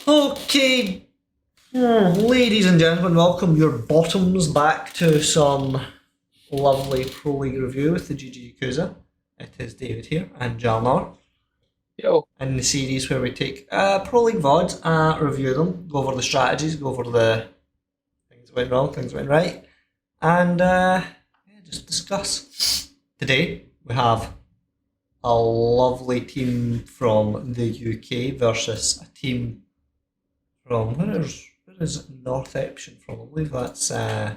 Okay, ladies and gentlemen, welcome your bottoms back to some lovely Pro League review with the GG Yakuza. It is David here and Jalnar. Yo. In the series where we take Pro League VODs, review them, go over the strategies, go over the things that went wrong, things that went right, and just discuss. Today we have a lovely team from the UK versus a team from where is Northeption from? I believe that's Japan,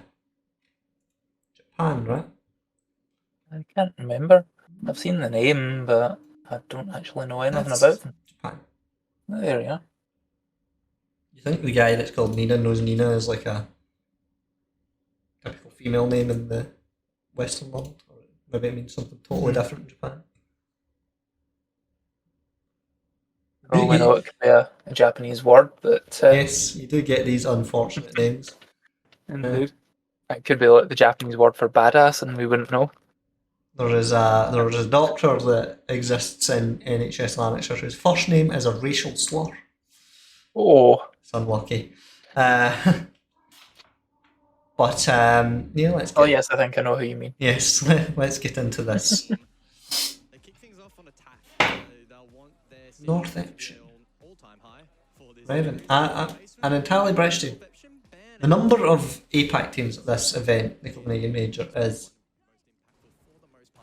right? I can't remember. I've seen the name, but I don't actually know anything That's about them. Japan. There we are. You think the guy that's called Nina knows Nina is like a typical female name in the Western world? Or maybe it means something totally different in Japan. For all I know, it could be a Japanese word, but yes, you do get these unfortunate names. indeed. It could be like the Japanese word for badass, and we wouldn't know. There is a doctor that exists in NHS Lanarkshire whose first name is a racial slur. Oh, it's unlucky. But yeah, let's. Oh yes, I think I know who you mean. Yes, let's get into this. Northeption. Reven. An entirely British team. The number of APAC teams at this event, the Copenhagen Major, is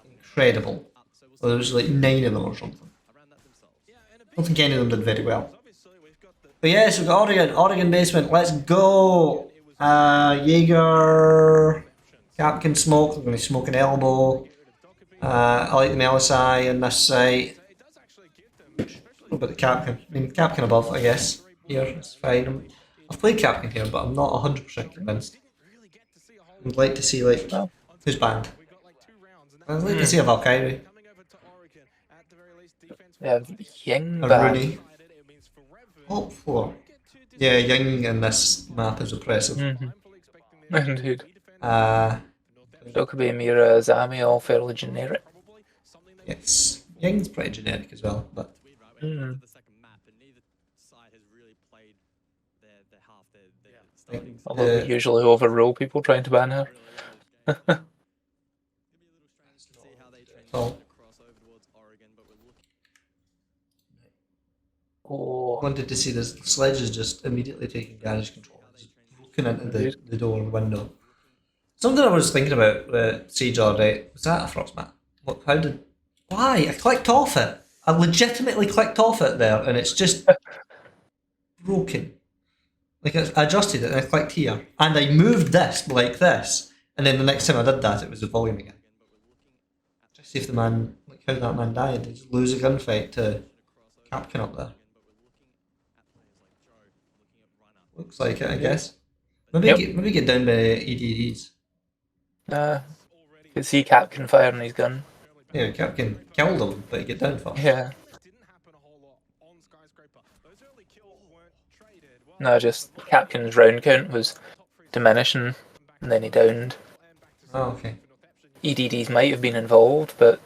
incredible. Well, there was like 9 of them or something. I don't think any of them did very well. But yes, we've got Oregon basement, let's go! Jaeger, Capkin smoke, I'm going to smoke an elbow. I like the Melisai on this side. What about the Capkin? I mean, Capkin above, I guess. Here, it's fine. I've played Capkin here, but I'm not 100% convinced. I'd like to see, like, who's banned? I'd like to see a Valkyrie. Yeah, Ying a banned. Rooney. Top 4. Yeah, Ying in this map is oppressive. Indeed. So could be Mira, Zami, all fairly generic. Yes, Ying's pretty generic as well, but. Although we usually overrule people trying to ban her. Oh. Wanted to see this. The sledge is just immediately taking garage control. Just broken into the door and window. Something I was thinking about the Siege all day. Was that a frost mat? What? How did? Why? I clicked off it. I legitimately clicked off it there, and it's just broken. Like I adjusted it, and I clicked here, and I moved this like this, and then the next time I did that, it was the volume again. Just see if the man, like how that man died. Did he just lose a gunfight to Capkin up there? Looks like it, I guess. Maybe get down by EDDs. You can see Capkin firing his gun. Yeah, Capkin killed him, but he get down first. Yeah. No, just Capkin's round count was diminishing, and then he downed. Oh, okay. EDDs might have been involved, but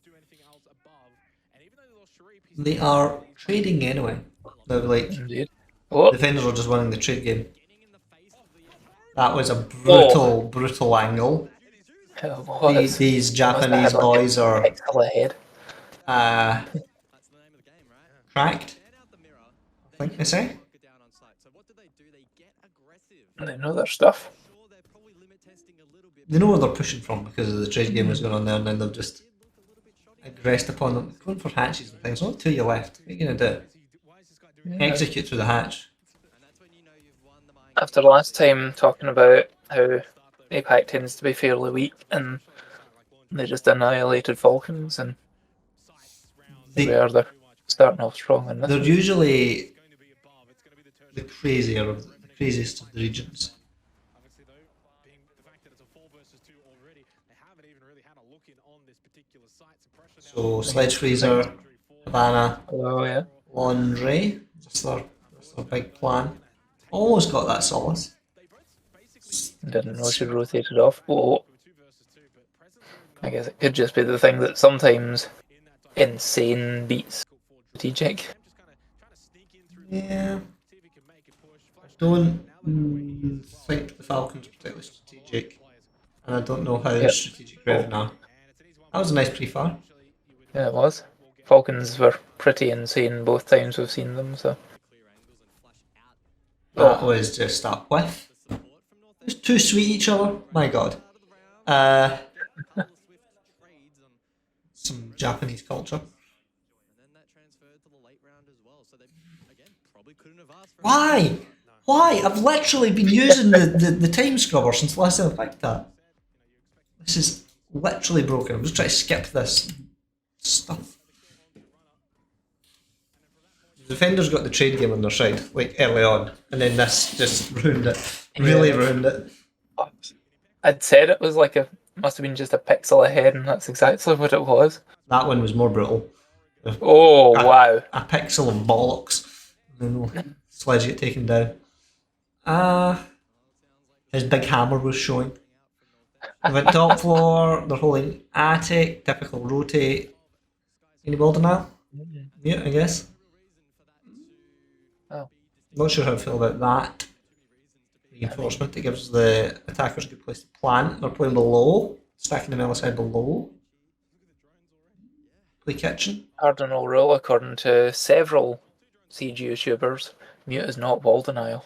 they are trading anyway. They're like defenders are just winning the trade game. That was a brutal angle. These Japanese boys are cracked, I think they say. They know their stuff. They know where they're pushing from because of the trade game that's going on there, and then they've just aggressed upon them. Going for hatches and things. Only 2 you left. What are you going to do? Yeah. Execute through the hatch. After last time talking about how APAC tends to be fairly weak and they just annihilated Falcons, and they're starting off strong in this. They're usually the craziest of the regions. So Sledge Freezer, Havana, Laundry. That's their big plan. Almost got that solace. Didn't know she rotated off. Oh, I guess it could just be the thing that sometimes insane beats strategic. Yeah. I don't think the Falcons are particularly strategic, and I don't know how Yep. strategic Reven are. That was a nice pre-fire. Yeah, it was. Falcons were pretty insane both times we've seen them, so. That was just a whiff. It's too sweet each other. My god. Some Japanese culture. Why? Why? I've literally been using the time scrubber since the last time I picked that. This is literally broken. I'm just trying to skip this stuff. The defenders got the trade game on their side, like early on, and then this just ruined it. Really ruined it. I'd said it was like must have been just a pixel ahead, and that's exactly what it was. That one was more brutal. Oh, wow. A pixel of bollocks. And then sledge get taken down. His big hammer was showing. They went top floor, they're holding attic, typical rotate. Any ball denial? Yeah, I guess. Oh. Not sure how I feel about that. Reinforcement, it gives the attackers a good place to plant. They're playing below, stacking the melee side below. Play kitchen. Cardinal rule, according to several Siege YouTubers, mute is not ball denial.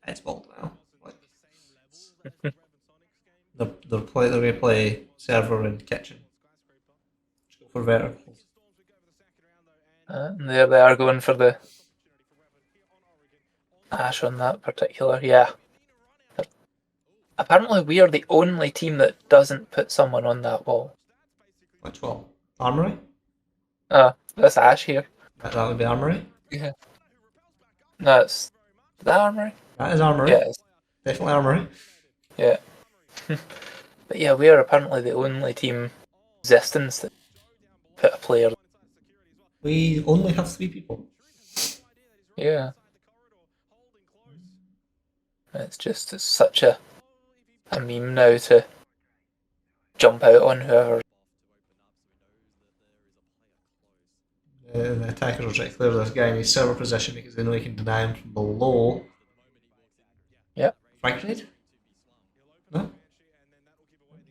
It's ball denial. They're going to play server and kitchen. Just go for verticals. And there they are going for the Ash on that particular, yeah. Apparently we are the only team that doesn't put someone on that wall. Which wall? Armory? That's Ash here. That would be Armory? Yeah. That's that Armory? That is Armory. Yeah. Definitely Armory. Yeah. But yeah, we are apparently the only team existence that put a player. We only have 3 people. Yeah. It's such a meme now to jump out on whoever. The attackers will try to clear this guy in his server position because they know he can deny him from below. Yep. Frag grenade? No?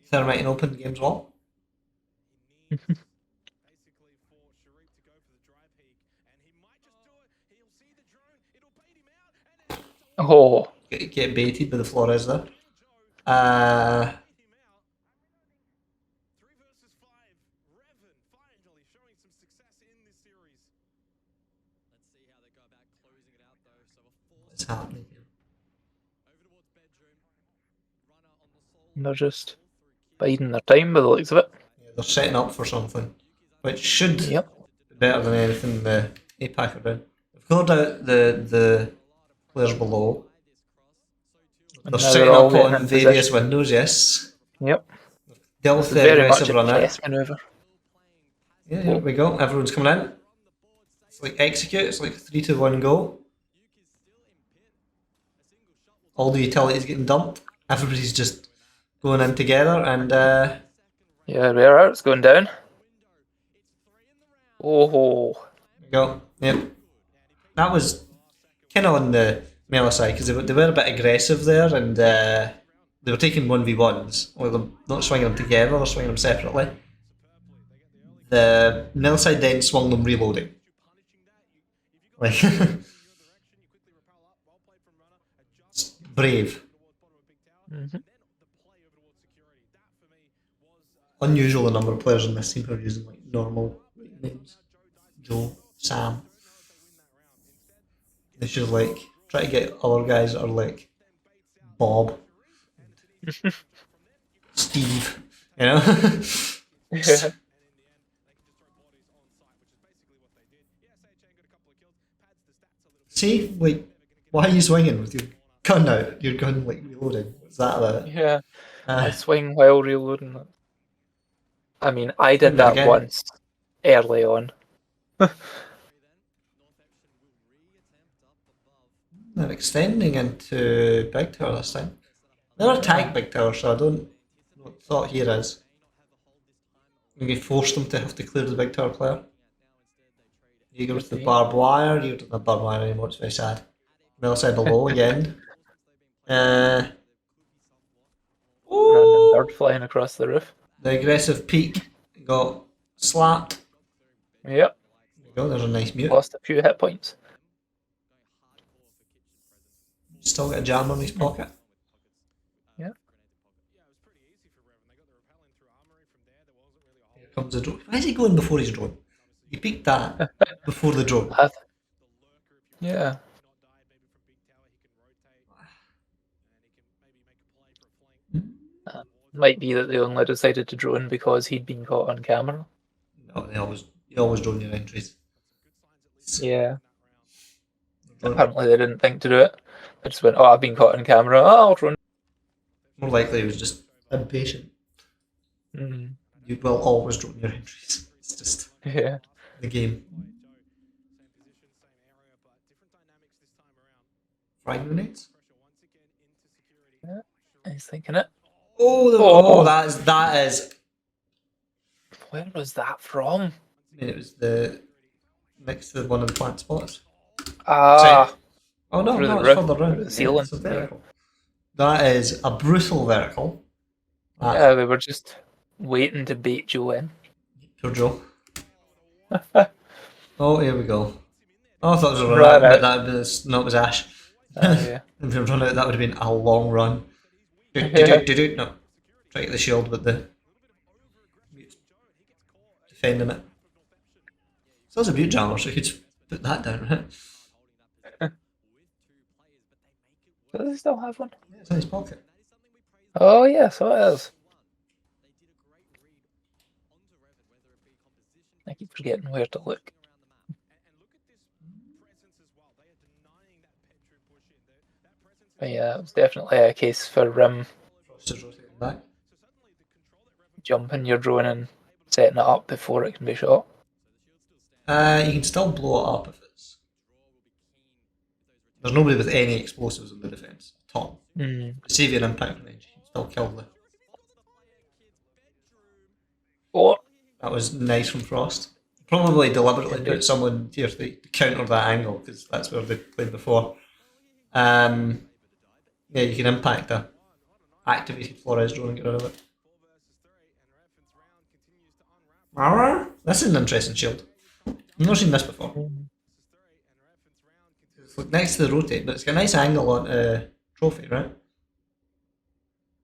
Thermite and open game's wall? Oh. Get baited by the Flores there. What's happening here? They're just biding their time by the looks of it. Yeah, they're setting up for something, which should be Yep. better than anything the APAC are doing. They've cleared out the players below. And They're now setting they're all up getting on in various position. windows, yes. Yep. Dealt This with is the very much aggressive a run out. chess maneuver. Yeah, here we go. Everyone's coming in. It's like execute. It's like 3, 2, 1, go. All the utilities getting dumped. Everybody's just going in together, and Yeah, we're out. It's going down. Oh. there we go. Yep. That was kind of on the melee side because they were a bit aggressive there, and they were taking 1v1s. Well, they're not swinging them together; they're swinging them separately. The melee side then swung them reloading. Like it's brave. Mm-hmm. Unusual the number of players in this team who are using like normal names. Joe, Sam. They should like try to get other guys that are like Bob, Steve, you know? Yeah. See, like, why are you swinging with your gun out? Your gun like reloading. What's that about? Yeah. I swing while reloading it. I mean, I did Do it that again. once early on. They're extending into Big Tower this time. They're attack Big Tower, so I don't know what the thought here is. Maybe force them to have to clear the Big Tower player. You go to the barbed wire, you don't have barbed wire anymore, it's very sad. the other side below again. Random Oh, bird flying across the roof. the aggressive peak got slapped. Yep. There you go, there's a nice mute. Lost a few hit points. Still got a jam on his pocket. Yeah. Here comes the drone. Why is he going before his drone? He peeked that before the drone. Yeah. Might be that they only decided to drone because he'd been caught on camera. No, you always drone your entries. Yeah. Drone. Apparently they didn't think to do it. They just went, oh, I've been caught on camera. Oh, I'll drone. More likely he was just impatient. Mm. You will always drone your entries. It's just Yeah. the game. Frag grenades? Yeah. He's thinking it. Oh, that is. Where was that from? I mean, it was next to one of the plant spots. Ah. Oh no, Through no, the it's roof, further round. through the ceiling. It's a vertical. That is a brutal vertical. Yeah, they were just waiting to bait Joe in. Poor Joe. Oh, here we go. Oh, I thought it was a Run run out, out. but no, it was Ash. Yeah. If we run out, that would have been a long run. Yeah. No. Try to get the shield, but the defending it. So that's a beaut jammer, so you could put that down, right? Does he still have one? Yeah, it's in his pocket. Oh, yeah, so it is. I keep forgetting where to look. But yeah, it was definitely a case for Frost is rotating back. jumping your drone and setting it up before it can be shot. You can still blow it up if it's. There's nobody with any explosives in the defence at all. Save your impact range. You can still kill the. Oh! That was nice from Frost. Probably deliberately put someone tier 3 to counter that angle because that's where they played before. Yeah, you can impact a activated Flores drone and get rid of it. This is an interesting shield. I've never seen this before. It's like next to the rotate, but it's got a nice angle on trophy, right?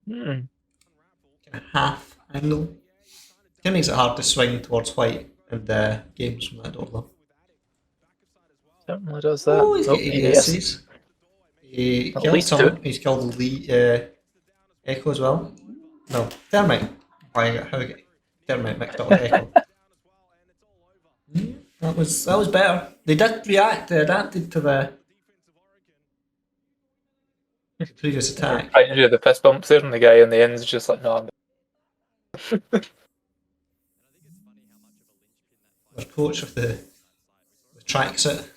Kind of half angle. Kind of makes it hard to swing towards white in the games from that door though. Certainly does that. Oh, he's got yes. ADSs. He At killed least someone. two. He's killed Lee Echo as well. No, Thermite. How I get Thermite mixed up with Echo. That was better. They did react. They adapted to the previous attack. Trying to do the fist bumps there, and the guy in the end is just like, no, Their coach of the tracksuit.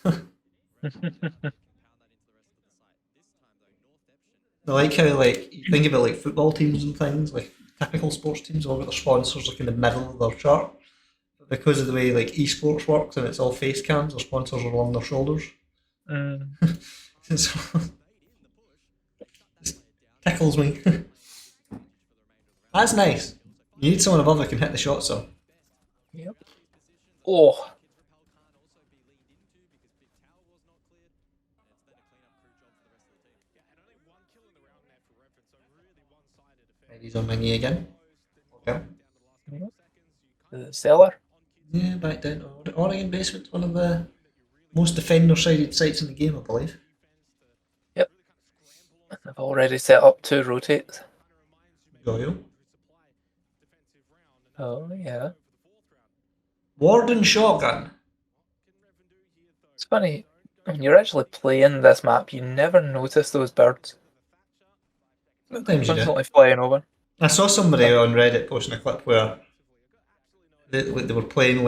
I like how you think about football teams and things, like typical sports teams, all got their sponsors in the middle of their chart. But because of the way esports works and it's all face cams, their sponsors are along their shoulders. So, it tickles me. That's nice. You need someone above that can hit the shots though. Yep. Oh. He's on my knee again. Okay. The cellar. Yeah, back down. Oregon Basement's one of the most defender-sided sites in the game, I believe. Yep. I've already set up 2 rotates. Got you. Oh, yeah. Warden shotgun. It's funny, when you're actually playing this map, you never notice those birds. Sometimes you do. Constantly flying over. I saw somebody on Reddit posting a clip where they were playing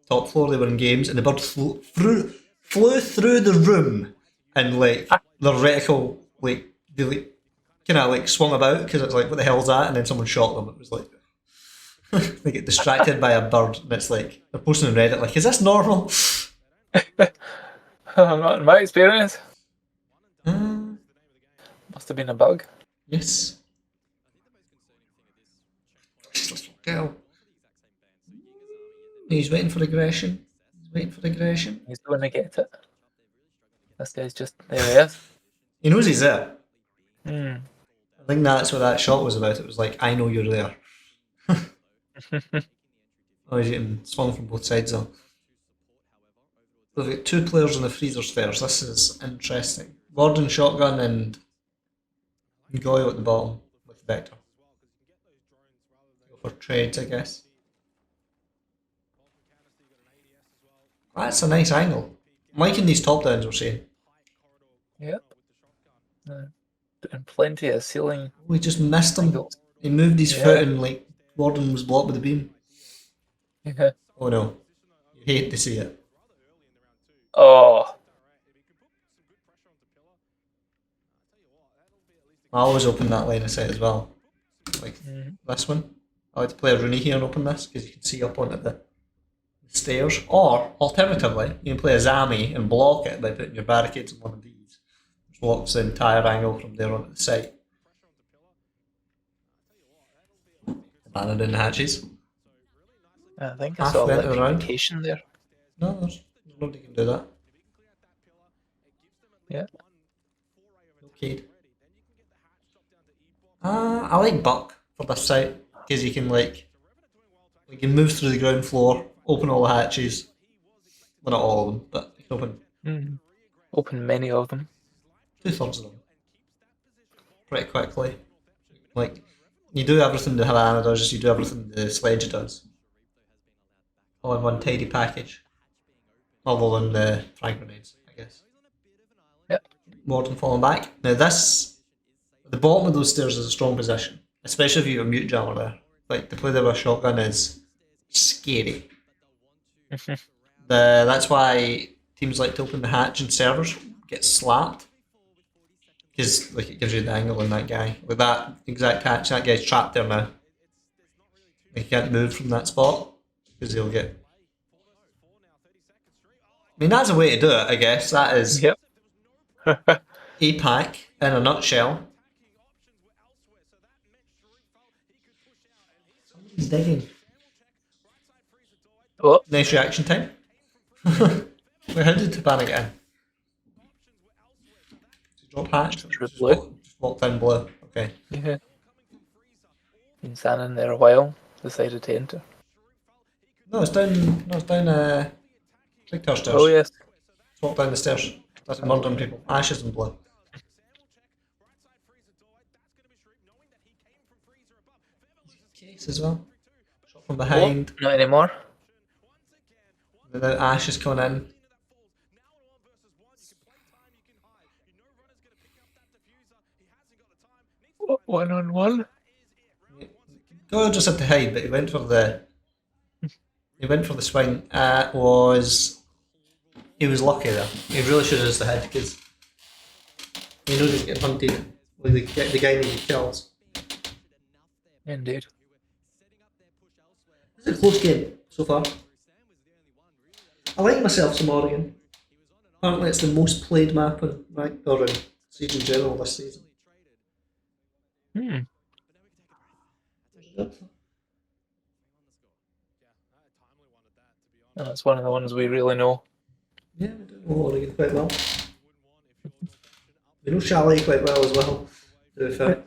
top floor, they were in games, and the bird flew through the room, and their reticle they kind of swung about because it's what the hell's that? And then someone shot them. It was they get distracted by a bird, and it's they're posting on Reddit is this normal? Not in my experience. Must have been a bug. Yes. Go. He's waiting for aggression. He's waiting for aggression. He's going to get it. This guy's just there. He is. He knows he's there. Hmm. I think that's what that shot was about. It was like, I know you're there. Oh, he's getting swung from both sides though. We've got 2 players in the freezer stairs. This is interesting. Gordon shotgun and Goyle at the bottom with Vector. Go for trades, I guess. That's a nice angle. I'm liking these top downs we're seeing. Yep. And plenty of ceiling. We just missed him. angles. He moved his foot and like Gordon was blocked with the beam. Yeah. Oh no. You hate to see it. Oh. I always open that line of sight as well. Like this one. I like to play a Rooney here and open this because you can see up onto the stairs. Or, alternatively, you can play a Zami and block it by putting your barricades in one of these, which blocks the entire angle from there onto the site. Banner in the hatches. I think I Half saw went around. electrification there. No, there's nobody can do that. Yeah. Okay. I like Buck for this site because you can you can move through the ground floor, open all the hatches. Well, not all of them, but you can open Open many of them. 2/3 of them pretty quickly. Like you do everything the Havana does, you do everything the Sledge does, all in one tidy package. Other than the frag grenades, I guess. Yep. Warden falling back. Now this. The bottom of those stairs is a strong position, especially if you have a mute jammer there. Like, to play there with a shotgun is scary. That's why teams like to open the hatch and servers get slapped. Because like it gives you the angle on that guy. With that exact hatch, that guy's trapped there now. Like, he can't move from that spot because he'll get... I mean, that's a way to do it, I guess. That is Yep. APAC in a nutshell. He's digging. Oh. Nice reaction time. Wait, how did Tabana get in? Did he drop hatch? Just walked down blue. Okay. Yeah. Been standing there a while. Decided to enter. No, it's down. No, it's down. Big tower stairs. Oh yes. Just walk down the stairs. That's murdering people. Ashes and blue. Case as well. Shot from behind. Oh, not anymore. And then Ash is coming in. 1-on-1. Goyle just had to hide, but he went for the swing. He was lucky there. He really should have just hit because he knew he'd get hunted. Like the guy needed kills. Indeed. It's a close game so far. I like myself some Oregon. Apparently it's the most played map in Siege in general this season. That's one of the ones we really know. Yeah, we do know Oregon quite well. We know Chalet quite well as well, to be fair.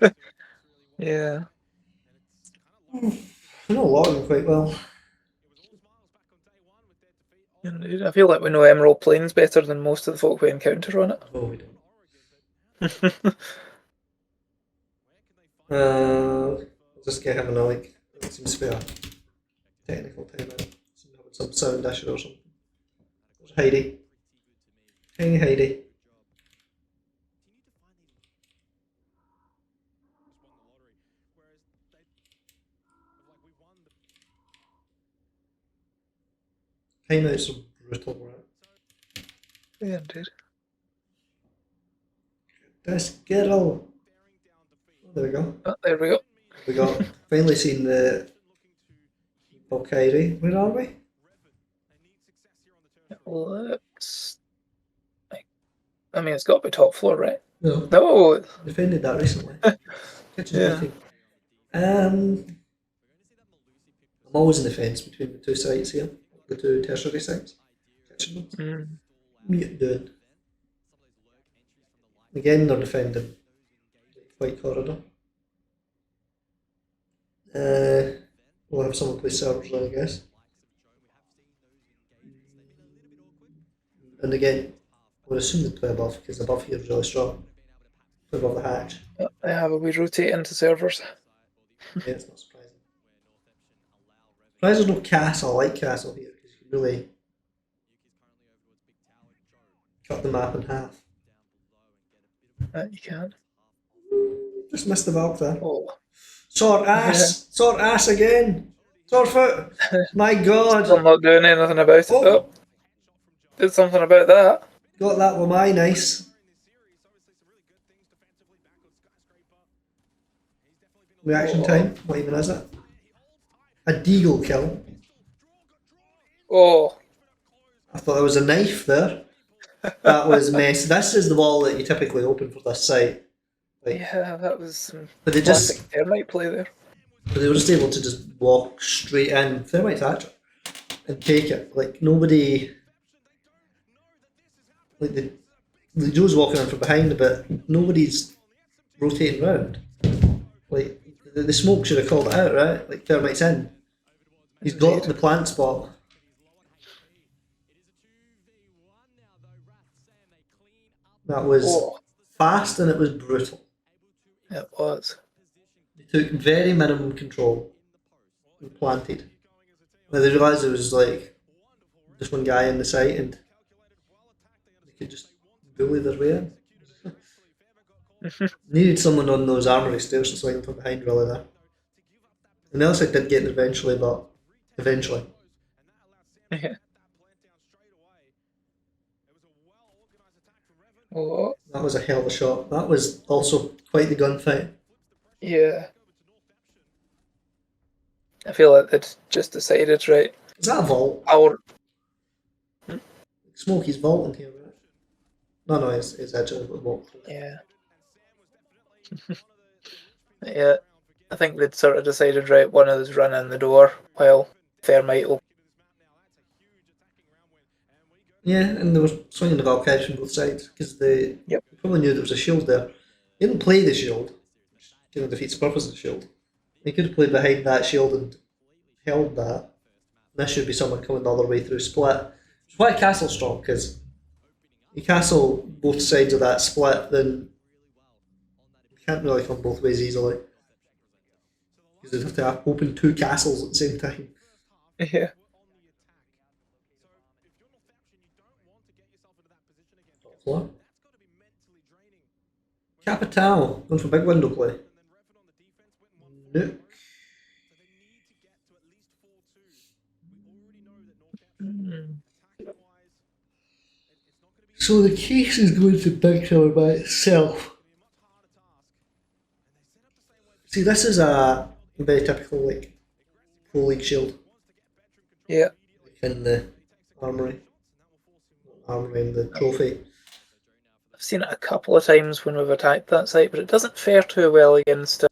Yeah. We know a lot of them quite well. Indeed. I feel like we know Emerald Plains better than most of the folk we encounter on it. Oh, we don't. I'll just get having it seems to be a technical timeout. Some sound issue or something. There's Heidi. Tiny Heidi. Timeouts are brutal, right? Yeah, indeed. This girl. Oh, there we go. Oh, there we go. We got finally seen the Valkyrie. Where are we? It looks like, I mean, it's got to be top floor, right? No, No. defended that recently. Kitchen Yeah. heating. I'm always in the fence between the two sites here, the two tertiary sites. Kitchen ones. Mm. Mute doing. Again, they're defending the white corridor. We'll have someone play servers then, I guess. And again, we'll assume they play above because above here is really strong. Play above the hatch. Yeah, but we rotate into servers. Yeah, it's not surprising. Surprised there's no castle. I like castle here because you can really cut the map in half. You can. Just missed the Valk there. Oh. Sore ass! Sore ass again! Sore foot! My god! Still not doing anything about it. Oh. Did something about that. Got that with my nice. Reaction time? What even is it? A deagle kill. Oh. I thought there was a knife there. That was mess. This is the wall that you typically open for this site. Like, Yeah, that was some but they classic just Thermite play there. but they were just able to just walk straight in, Thermite Thatcher, and take it. Like nobody, like the Joe's walking in from behind, but nobody's rotating round. Like the smoke should have called it out, right? Like Thermite's in. He's got the plant spot. That was fast and it was brutal. It was. They took very minimum control and planted. When they realised there was like just one guy in the site and they could just bully their way in. Needed someone on those armory stairs to swing them from behind really there. And the other side did get there eventually, but eventually. Yeah. Oh. That was a hell of a shot. That was also quite the gunfight. Yeah. I feel like they'd just decided, right? Is that a vault? Smokey's vaulting here, right? No, it's actually a vault. Yeah. Yeah. I think they'd sort of decided, right, one of us run in the door while Thermite will. Yeah, and they were swinging the Valkyries from both sides because they probably knew there was a shield there. They didn't play the shield, which kind of defeats the purpose of the shield. They could have played behind that shield and held that. This should be someone coming the other way through split. Which is why Castle's strong, because you castle both sides of that split, then you can't really come both ways easily. Because they'd have to open two castles at the same time. Yeah. What? Capital, going for big window play. Nook. So the case is going to big tower by itself. See, this is a very typical like Pro League shield. Yeah. In the armory and the trophy. I've seen it a couple of times when we've attacked that site, but it doesn't fare too well against it.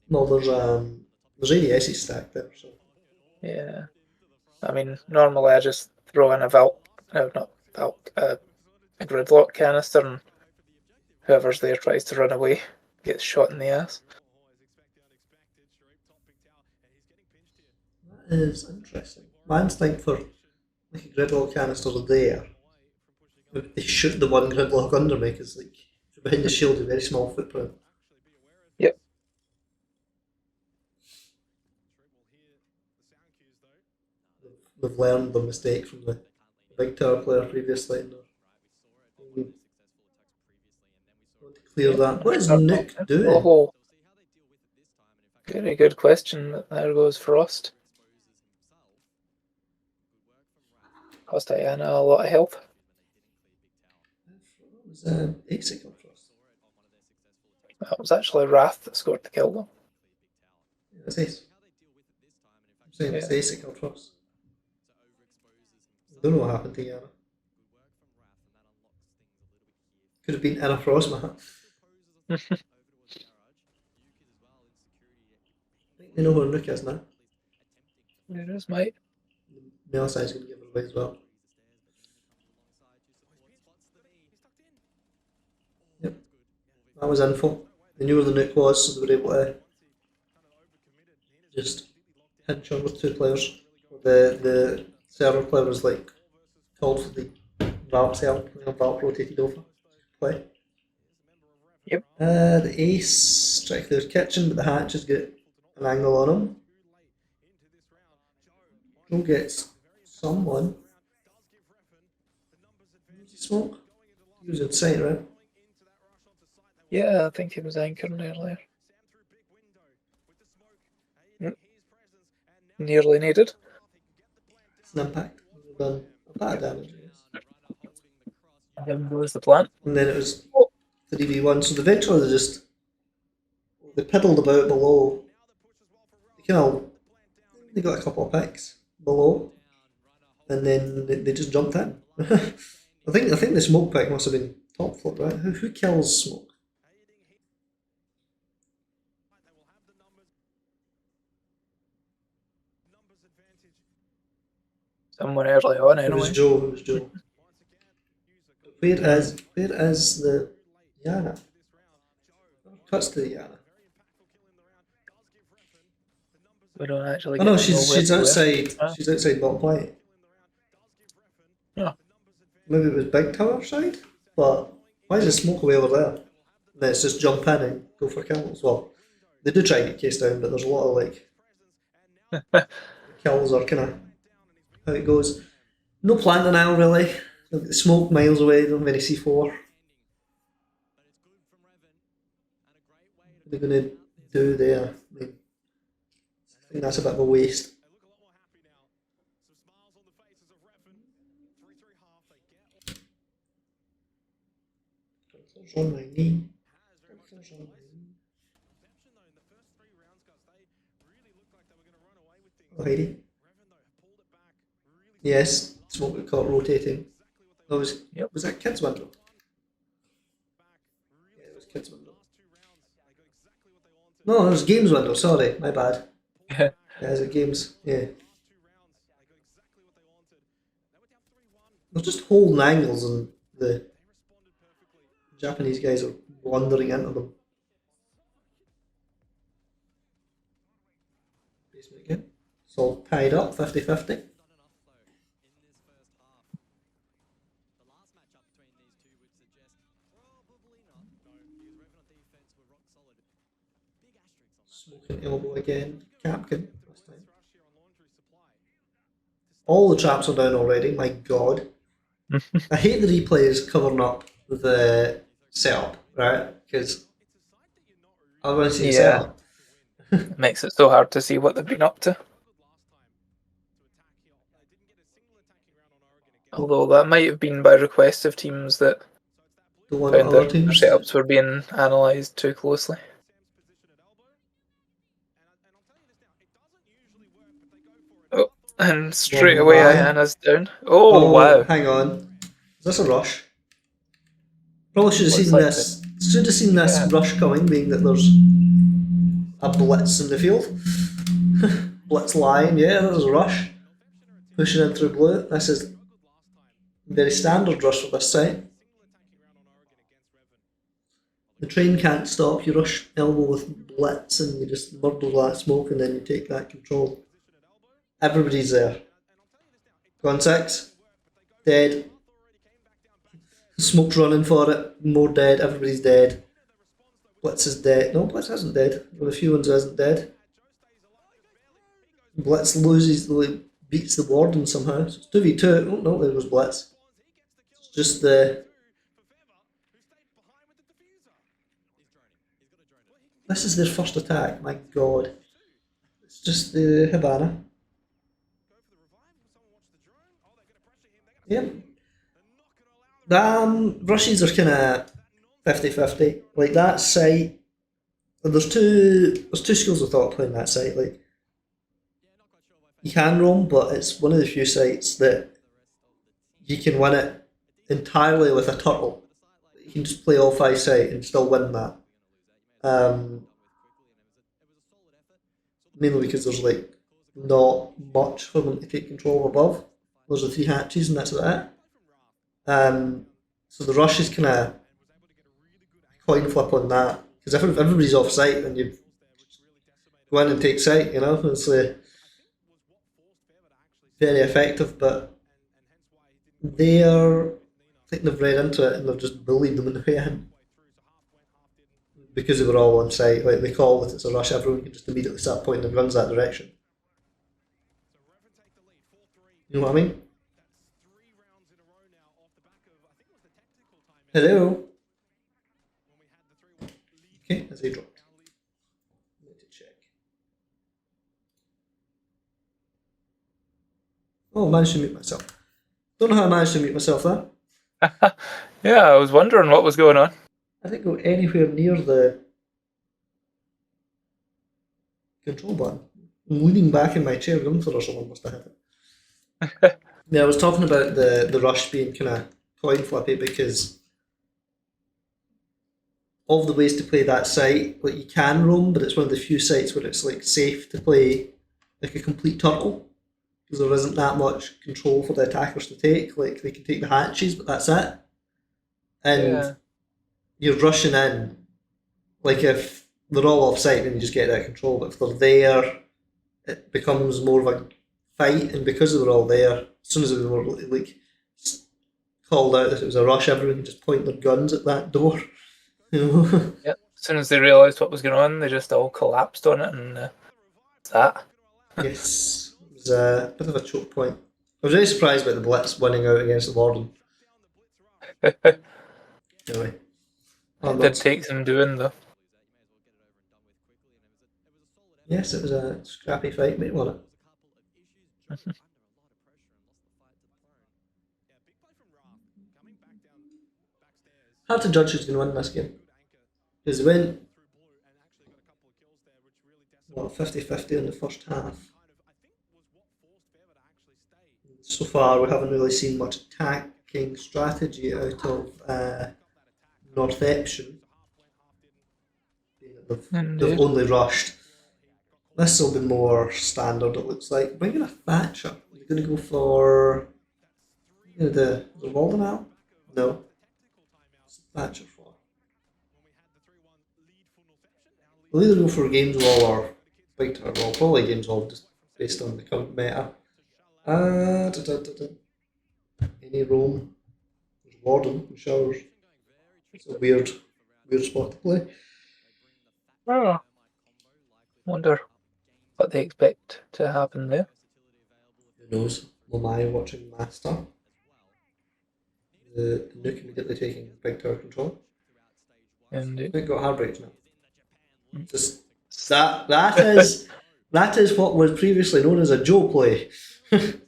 No, there's ADS's stacked there, so. Yeah. I mean, normally I just throw in a gridlock canister, and whoever's there tries to run away, gets shot in the ass. That is interesting. My instinct for like a gridlock canister there, they shoot the one gridlock under me because like behind the shield a very small footprint. Yep. They've learned their mistake from the big tower player previously. And want to clear that. What is Nook doing? Oh, very good question. There goes Frost. Cost Diana a lot of health. It was ASIC or Frost. That was actually Wrath that scored the kill, though. Yeah, it's Ace. I'm saying it's ASIC or Frost. I don't know what happened to Yana. Could have been in a frostmat. I think they know where Nook is now. There it is, mate. Meliside's going to give it away as well. Yep, that was info. They knew where the Nook was, so they were able to just pinch on with 2 players. The server player was like called for the Valk cell, and Valk rotated over to play. Yep. The ace try to clear kitchen, but the hatch has got an angle on him. Joe gets someone. Did he smoke? He was inside, right? Yeah, I think he was anchoring earlier. Nearly needed. It's an impact. We've done a bit of damage, I guess. And was the plan. And then it was 3v1, so eventually they piddled about below. They got a couple of picks below, and then they just jumped in. I think the smoke pick must have been top floor, right? Who kills smoke? Someone early on, anyway. It was Joe. Where is the Yana? Cuts to the Yana. We don't actually. Oh no, she's outside. She's outside bottom plate. Yeah. Maybe it was big tower side, but why is the smoke away over there? Then it's just jump in and go for kills. Well, they do try to get case down, but there's a lot of like kills are kind of how it goes. No plan now really. The smoke miles away. Don't have any C4. What are they going to do there? I mean, I think that's a bit of a waste. On my knee. Oh, Heidi. Yes, smoke got caught rotating. Oh, was that kids window? Yeah, it was kids window. No, it was games window. Sorry, my bad. Yeah, is it games? Yeah. They're just holding angles, and the Japanese guys are blundering into them. Basement again. It's all tied up, 50-50. Smoking elbow again. Capkin this time. All the traps are down already, my god. I hate the replays covering up the setup, right? Because I want to see the setup. It makes it so hard to see what they've been up to. Although that might have been by request of teams that found their setups were being analysed too closely. Oh, and straight away Ayana's down. Oh, wow. Hang on. Is this a rush? Probably should have seen this. Should have seen this rush coming, being that there's a blitz in the field. Blitz line, yeah, there's a rush. Pushing in through blue. This is very standard rush for this site. The train can't stop. You rush elbow with blitz and you just murder that smoke and then you take that control. Everybody's there. Gone 6. Dead. Smoke's running for it. More dead. Everybody's dead. Blitz is dead. No, Blitz isn't dead. One of the few ones who isn't dead. Blitz beats the warden somehow. So it's 2v2. Oh no, there was Blitz. It's just the... This is their first attack, my god. It's just the Hibana. Yep. Rushes are kind of 50-50. Like that site, there's two schools of thought playing that site. Like you can roam, but it's one of the few sites that you can win it entirely with a turtle. you can just play all 5 side and still win that. Mainly because there's like not much for them to take control above. There's the 3 hatches and that's about it. So the rush is kind of coin flip on that because if everybody's off site then you go in and take site, you know. It's very effective, but I think they've read into it and they've just bullied them in the way in. Because they were all on site, like they call that it's a rush, everyone can just immediately start pointing their guns that direction. You know what I mean? Hello? Okay, as they dropped. I need to check. Oh, I managed to mute myself. Don't know how I managed to mute myself there. Yeah, I was wondering what was going on. I didn't go anywhere near the control button. I'm leaning back in my chair, Gunther or someone must have hit it. Yeah, I was talking about the rush being kind of coin flippy because of the ways to play that site, like you can roam, but it's one of the few sites where it's like safe to play like a complete turtle because there isn't that much control for the attackers to take. Like they can take the hatches, but that's it. And you're rushing in. Like if they're all off site, then you just get that control. But if they're there, it becomes more of a fight. And because they were all there, as soon as they were like called out that it was a rush, everyone could just point their guns at that door. You know? Yep. As soon as they realised what was going on, they just all collapsed on it, and that. Yes, it was a bit of a choke point. I was very surprised by the Blitz winning out against the Warden. Anyway, It did take some doing though. Yes, it was a scrappy fight, but it won it. Hard to judge who's going to win this game. Because they went 50-50 in the first half. So far, we haven't really seen much attacking strategy out of Northeption. They've only rushed. This will be more standard, it looks like. Bringing a Thatcher. You're going to go for the Walden out? No. What's Thatcher for? We'll either go for Games Wall or Big Tower Wall. Probably Games Wall, just based on the current meta. Any roam. There's Warden and Showers. It's a weird spot to play. Oh. Wonder what they expect to happen there. Who knows? Lamai watching Master. The Nuke immediately taking Big Tower control. And It got Heartbreaks now. Just that is what was previously known as a Joe play. they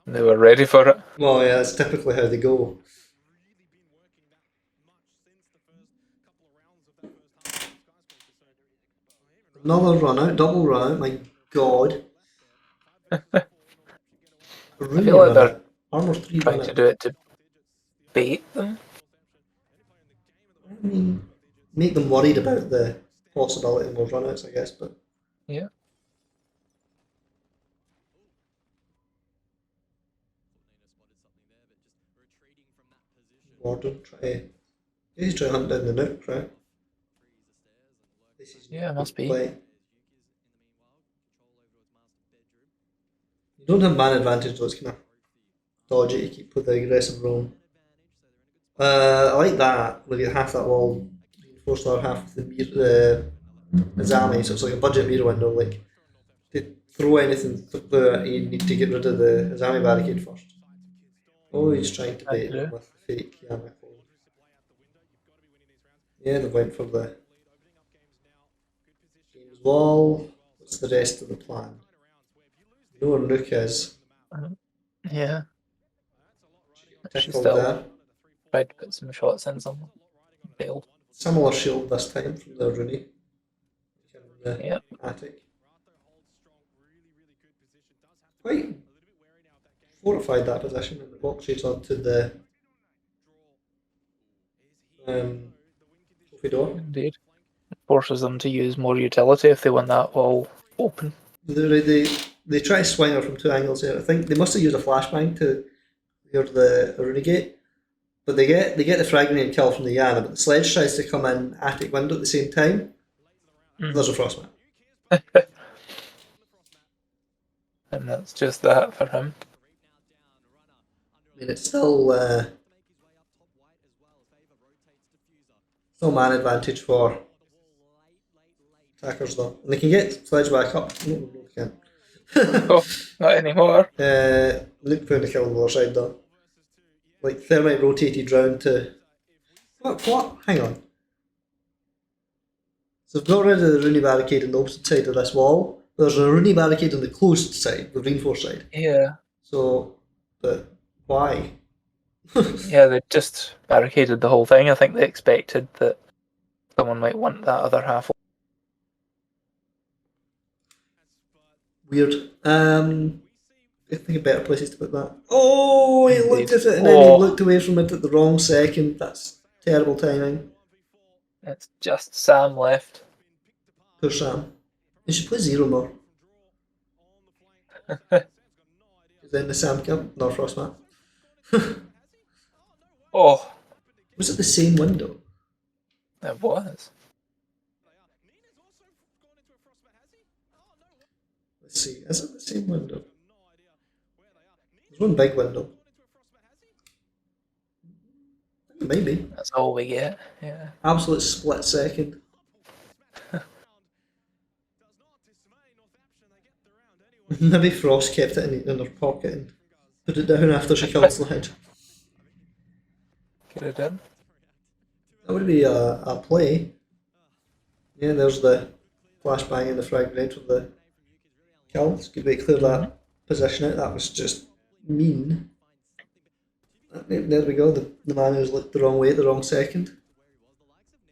were ready for it. Well, yeah, that's typically how they go. Another run out, double run out, my god. I feel like they're Armor 3 trying to do it to bait them. I mean, make them worried about the possibility of more runouts, I guess, but yeah. Warden he's trying to hunt down the nuke, right? Yeah, must be. You don't have man advantage, though. It's kind of dodgy to keep with the aggressive roam. I like that, where you half that wall reinforced the other half of the Azami, so it's like a budget mirror window. Like, to throw anything through it, you need to get rid of the Azami barricade first. Oh, he's trying to bait him with the fake Yami. Yeah, they went for the Games Wall. What's the rest of the plan? You know where Nuke is. Yeah. She's still there. Tried to put some shots in someone. Failed. Similar shield this time from the Rooney. Yep. Attic. Quite fortified that position, and the box shades onto the Trophy door. Indeed. It forces them to use more utility if they want that wall open. They try to swing her from two angles here. I think they must have used a flashbang to clear the renegade. But they get the frag grenade kill from the Yana, but the sledge tries to come in attic window at the same time. There's a frostmat. And that's just that for him. I mean, it's still man advantage for attackers though, and they can get sledge back up. No, they can't. Oh, not anymore. Luke found a kill on the other side though. Like Thermite rotated round to what? Hang on. So they've got rid of the Rooney barricade on the opposite side of this wall. There's a Rooney barricade on the closed side, the reinforced side. Yeah. So, but why? Yeah, they just barricaded the whole thing. I think they expected that someone might want that other half. Weird. I think of better places to put that. Oh, he looked at it and then he looked away from it at the wrong second. That's terrible timing. It's just Sam left. Poor Sam. He should play Zero more. Then the Sam killed no Frostmat. Oh. Was it the same window? It was. Let's see. Is it the same window? There's one big window. Maybe. That's all we get. Yeah. Absolute split second. Maybe Frost kept it in her pocket and put it down after she killed Sledge. Could have done. That would be a play. Yeah, there's the flashbang and the frag grenade for the kill. It's a good way to clear that position out. That was just mean. There we go, the man who's looked the wrong way at the wrong second.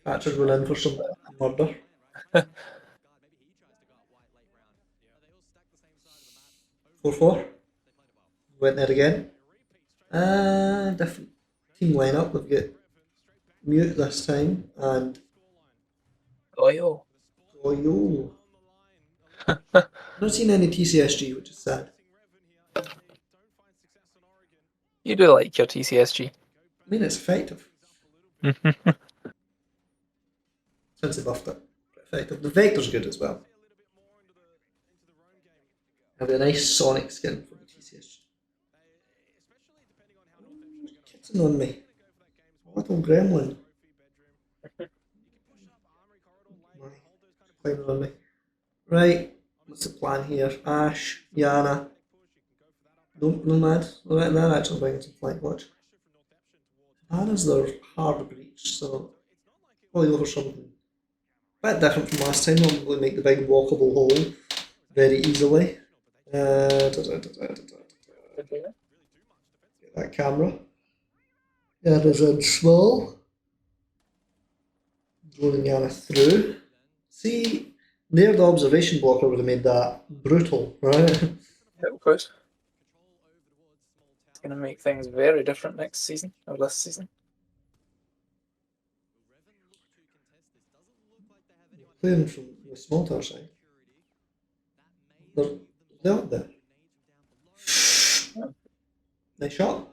Catchers went in for some murder. 4-4. Went there again. Different team lineup. We've got Mute this time and Oyo. Not seen any TCSG, which is sad. You do like your TCSG. I mean, it's effective. Since they buffed it. Effective. The Vector's good as well. Have a nice Sonic skin for the TCSG. Kitten on me. Little gremlin. Climbing on me. Right, what's the plan here? Ash, Yana. Nomad. Alright, they're actually bringing some flank watch. Hannah's their hard breach, so probably go for something a bit different from last time. Probably make the big walkable hole very easily. Get that camera. Yana's in small. Rolling Yana through. See, near the observation blocker would have made that brutal, right? Yeah, of course. It's going to make things very different next season, or this season. Playing from the small tower side. They're up there. Nice shot.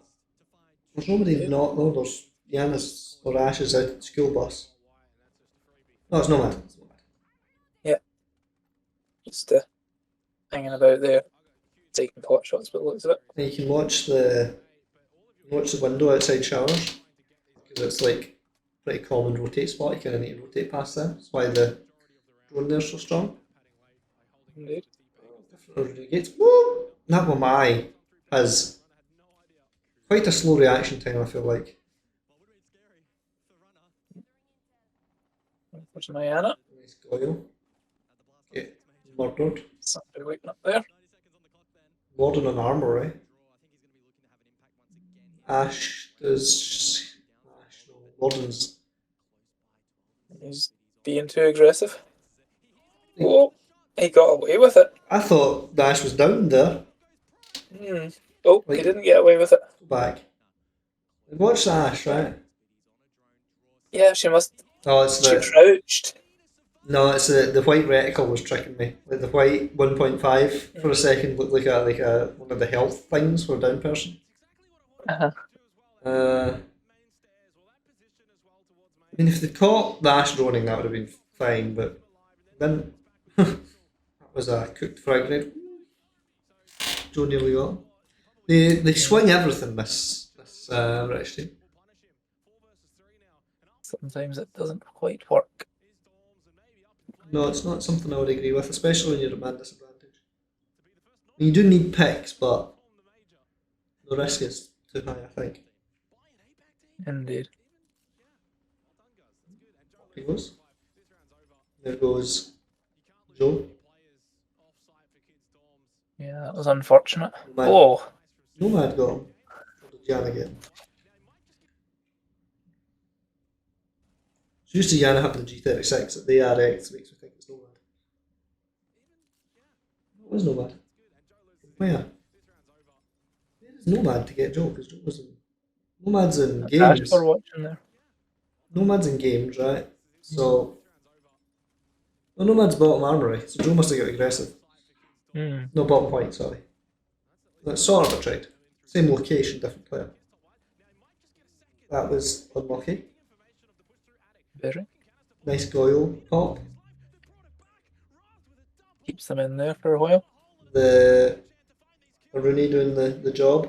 There's nobody not though. There's Yanis or Ash's out at the school bus. No, it's Nomad. It's Nomad. Yeah. Just hanging about there, taking pot shots, but looks of it. And you can watch the window outside showers because it's like pretty common rotate spot. You kind of need to rotate past them. That's why the drone there's so strong. Indeed. Different renegades. Woo! That one my has quite a slow reaction time. I feel like. What's my Anna? Nice Goyle. Get murdered. Somebody waiting up there. Warden and armory. Ash does. Ash, no. Warden's. He's being too aggressive. Oh, he got away with it. I thought the Ash was down there. Oh, Like, he didn't get away with it. go back. Watch the Ash, right? Yeah, she must. Oh, it's She the crouched. no, it's the white reticle was tricking me. Like the white 1.5 for a second looked like a one of the health things for a down person. Uh-huh. I mean, if they caught the ash droning, that would have been fine, but then that was a cooked frag grenade. Joe nearly got him. They swing everything this British team. Sometimes it doesn't quite work. No, it's not something I would agree with, especially when you're at man disadvantage. You do need picks, but the risk is too high, I think. Indeed. He goes. There goes Joe. Yeah, that was unfortunate. Nomad, Oh, Nomad got him. Or did Yana get him? It's used to Yana having the G36 at the RX makes me think it's Nomad. It was Nomad. Where? Where is Nomad to get Joe? Because Joe was in. Nomad's in Ash games. for watching there. Nomad's in games, right? So. Well, Nomad's bottom armory, so Joe must have got aggressive. No, bottom white, sorry. That's sort of a trade. Same location, different player. That was unlucky. Very. Nice Goyle pop. Keeps them in there for a while. The Rooney doing the job.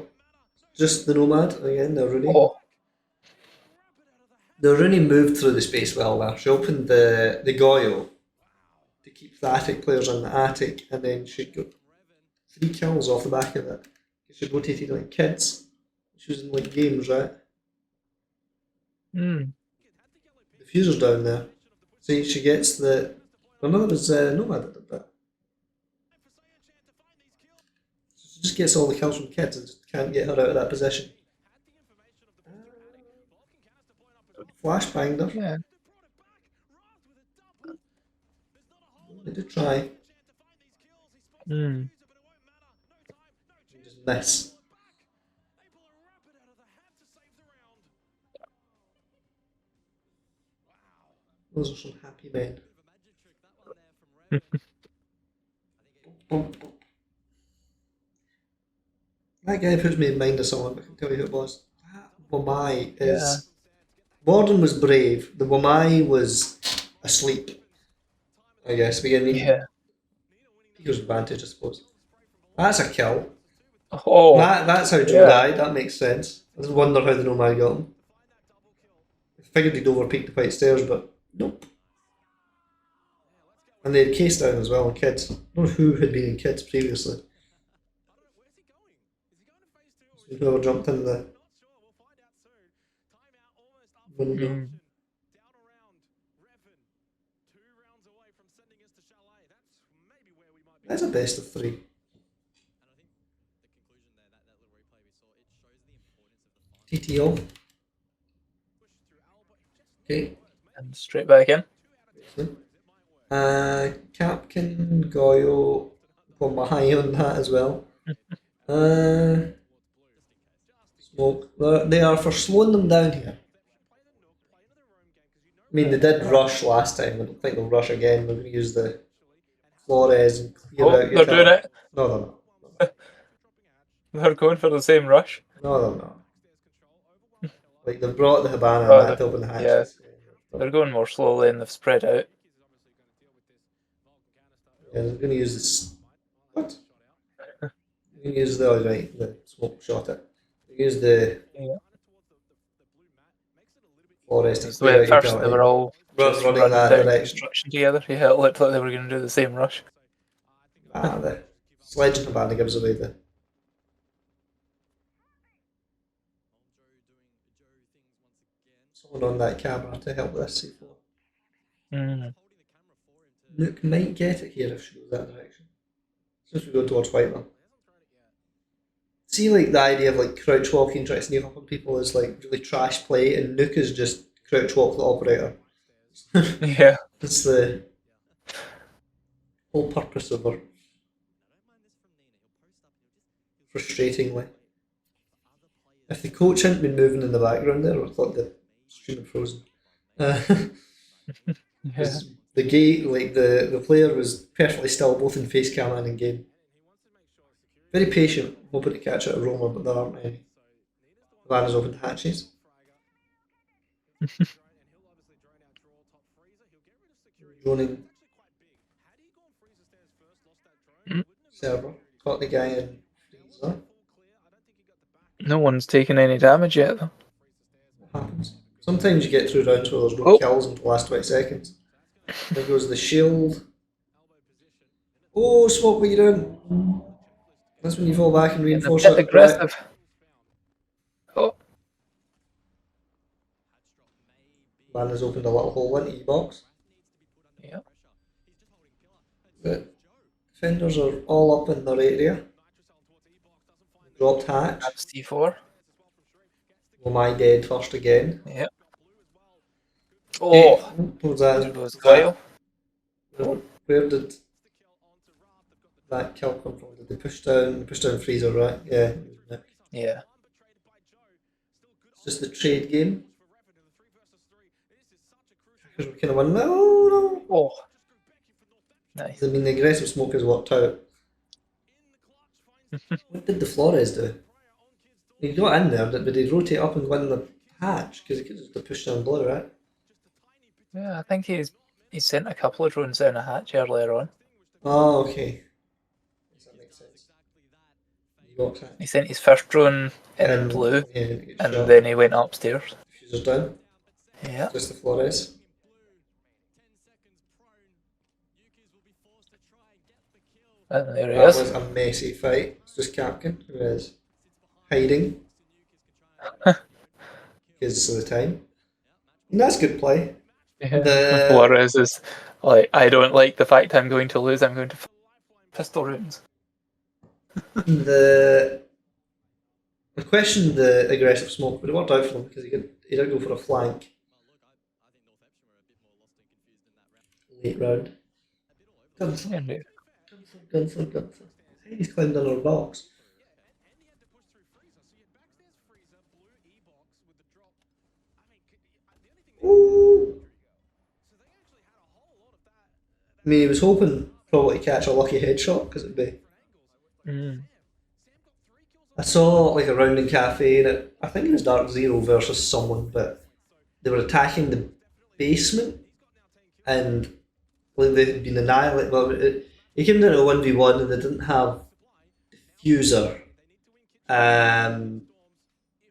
Just the Nomad again, the Rooney. Oh, The Rooney moved through the space well there. She opened the Goyle to keep the attic players in the attic, and then she got 3 kills off the back of it. She rotated like kids. She was in like games, right? The fuser's down there. See, she gets the. Oh no, it was Nomad that did that. She just gets all the kills from kids and just can't get her out of that position. Flash banged her. yeah. They did try. Just miss. Those are some happy men. That guy puts me in mind of someone, I can tell you who it was. That Wamai is. Yeah. Borden was brave. The Wamai was asleep. I guess. Beginning. Yeah. Peter's advantage, I suppose. That's a kill. Oh, That's how Joe died. That makes sense. I just wonder how the Nomad got him. I figured he'd overpeak the white stairs, but nope. And they had case down as well in kids. I don't know who had been in kids previously. Whoever jumped in the window. That's a best of 3. TTO. Okay. and straight back in. Capkin, Goyo, put my eye on that as well. Smoke. They are for slowing them down here. I mean, they did rush last time. I don't think they'll rush again. They're going to use the Flores and clear out your They're doing it. No, they're not. They're going for the same rush. No, they're not. Like, they've brought the Habana Oh, and that to open the hatches. Yeah. They're going more slowly and they've spread out. Yeah, they're going to use this. What? They're going to use the. Oh, right, the smoke shot it. They use the. Yeah. Flores to The way clear at out first they utility. were all Running running that down direction. construction together. Yeah, it looked like they were going to do the same rush. The sledge in Habana gives away the. Someone on that camera to help with this C4. Nook might get it here if she goes that direction. Since we go towards Whitewell. See, like, the idea of, like, crouch walking, trying to sneak up on people is, like, really trash play, and Nook is just crouch walk the operator. Yeah. That's the whole purpose of her. Frustratingly. If the coach hadn't been moving in the background there, I thought the stream had frozen. Yeah. The gate, like the player was perfectly still both in face cam and in game. Very patient, hoping to catch out a roamer, but there aren't any. Van has opened hatches. Droning Mm. server. Caught the guy in freezer. No one's taken any damage yet, though. What happens? Sometimes you get through rounds where there's no Oh. kills until the last 20 seconds. There goes the shield. Oh, Smoke, what are you doing? That's when you fall back and Getting a reinforce bit it. aggressive. Oh, Van has opened a little hole in E-box. yeah. The defenders are all up in their area. Dropped hatch. That's C4. Will my dead first again? Yeah. Oh, What was that? there goes Was that- Guile. Where did that kill come from? Did they push down Freezer, right? Yeah. Yeah. It's just the trade game. Because we kind of won. No. Oh. Nice. I mean, the aggressive smoke has worked out. What did the Flores do? He got in there, but did he rotate up and win the hatch? Because he could just have pushed down blue, right? Yeah, I think he sent a couple of drones down a hatch earlier on. Oh, okay. Does that make sense? He sent his first drone in blue, and then he went upstairs. Fuser's down. Yeah. Just the Flores. And there he That is. was a messy fight. It's just Capkin who is hiding because of the time. And that's good play. Yeah. Flores is like, I don't like the fact I'm going to lose. I'm going to pistol rounds. I questioned the aggressive smoke, but it worked out for him because he did go for a flank. Late round. Gunther. He's climbed in our box. Ooh. I mean, he was hoping probably to catch a lucky headshot because it'd be. I saw like a round in cafe, and I think it was Dark Zero versus someone, but they were attacking the basement, and like they'd been annihilated. Well, it came down to a 1v1, and they didn't have diffuser.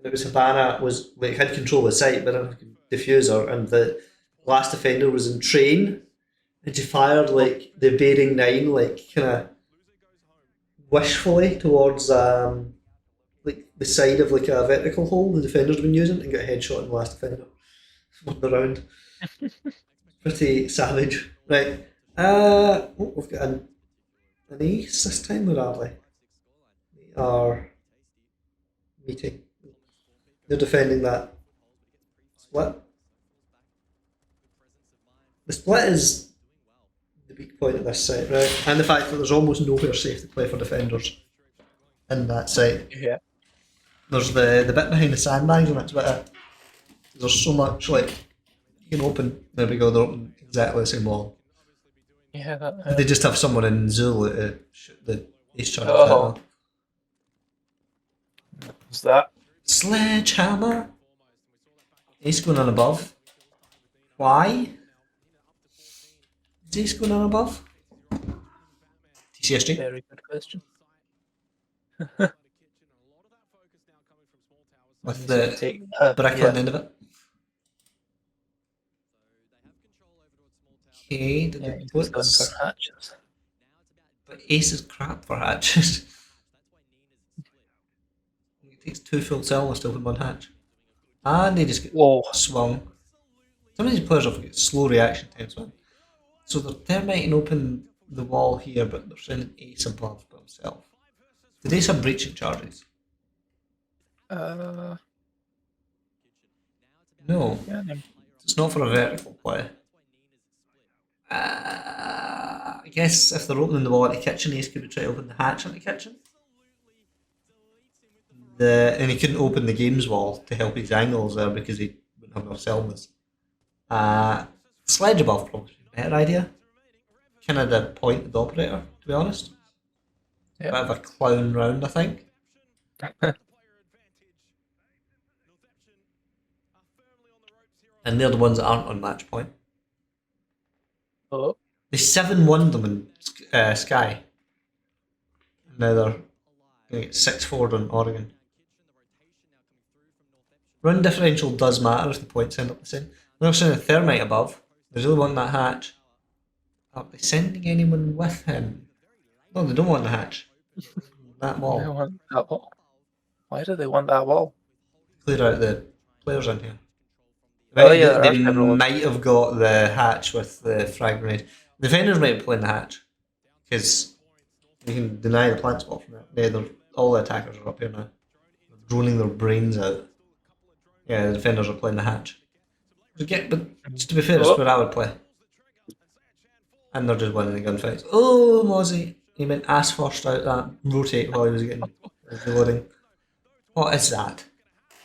It was Habana was like had control of the site, but didn't have diffuser, and the last defender was in train, and she fired like the bearing 9, like kind of wishfully towards like the side of like a vertical hole the defender's been using, and got a headshot in the last defender. Won the round. Pretty savage. Right. We've got an ace this time, where are they? They are meeting. They're defending that split. The split is the weak point of this site, right? And the fact that there's almost nowhere safe to play for defenders in that site. Yeah. There's the bit behind the sandbags, and that's about it. There's so much, like, you can open, there we go, they're open exactly the same wall. Yeah. They just have someone in Zulu to shoot the ace shot. Oh. What's that? Sledgehammer! Ace going on above. Why? Is Ace going on above? TCSG? Very good question. With the brick on the end of it. Okay, did the he's going for hatches. But Ace is crap for hatches. It takes 2 full cylinders to open 1 hatch. And they just get swung. Some of these players have got slow reaction times, man. So they're termiting open the wall here, but they're sending Ace above by himself. Did Ace have breaching charges? No. Yeah, It's not for a vertical play. I guess if they're opening the wall at the kitchen, Ace could be trying to open the hatch in the kitchen. And he couldn't open the games wall to help his angles there because he wouldn't have enough cylinders. Sledge above probably a better idea. Kind of the point of the operator, to be honest. Yeah. Bit of a clown round, I think. And they're the ones that aren't on match point. Oh. They 7-1 them in Sky. Now they're going to get 6-4 on Oregon. Run differential does matter if the points end up the same. They're sending a Thermite above. They really want that hatch. Are they sending anyone with him? No, they don't want the hatch. That They wall. want that wall. Why do they want that wall? Clear out the players in here. Oh, yeah, They there are several. might have got the hatch with the frag grenade. The defenders might be playing the hatch because you can deny the plant spot from it. All the attackers are up here now. They're droning their brains out. Yeah, the defenders are playing the hatch. But to be fair, it's where I would play. And they're just winning the gunfights. Oh, Mozzie! He went ass first out that rotate while he was getting reloading. What is that?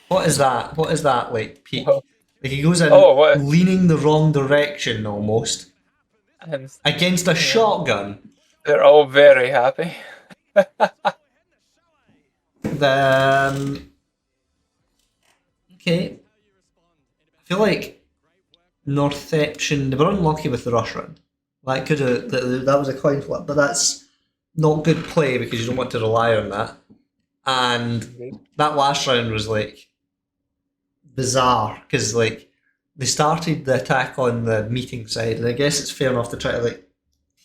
What is that? What is that like peak? Oh. Like he goes in leaning the wrong direction almost. And Against a shotgun. they're all very happy. Okay. I feel like Northeption, they were unlucky with the rush run. That was a coin flip, but that's not good play because you don't want to rely on that. And that last round was like bizarre because like they started the attack on the meeting side, and I guess it's fair enough to try to like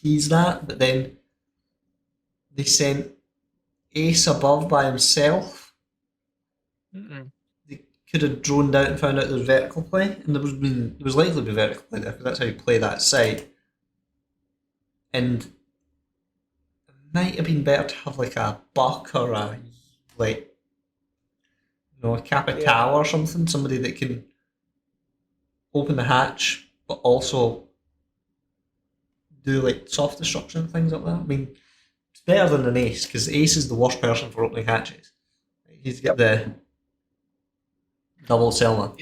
tease that, but then they sent Ace above by himself. They could have droned out and found out there's vertical play, and there was likely to be vertical play there because that's how you play that side. And it might have been better to have like a buck or a Capital or something, somebody that can open the hatch but also do like soft destruction and things like that. I mean, it's better than an Ace because Ace is the worst person for opening hatches. He's got the double Selma.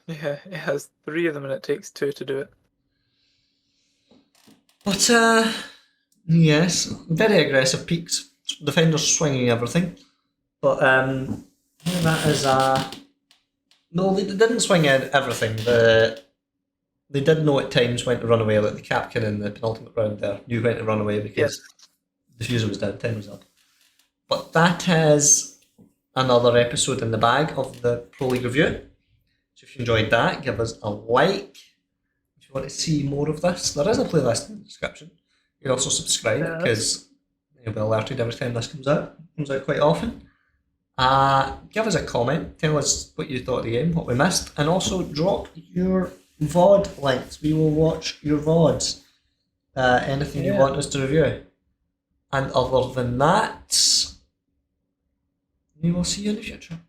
It has 3 of them and it takes 2 to do it. But yes, very aggressive peaks. Defenders swinging everything. But that is no, they didn't swing everything. They did know at times when to run away, like the Capkin in the penultimate round there knew when to run away because the fuser was down, 10 was up. But that is another episode in the bag of the Pro League review. So if you enjoyed that, give us a like. If you want to see more of this, there is a playlist in the description. You can also subscribe because you'll be alerted every time this comes out. It comes out quite often. Give us a comment, tell us what you thought of the game, what we missed, and also drop your VOD links. We will watch your VODs. Anything you want us to review. And other than that, we will see you in the future.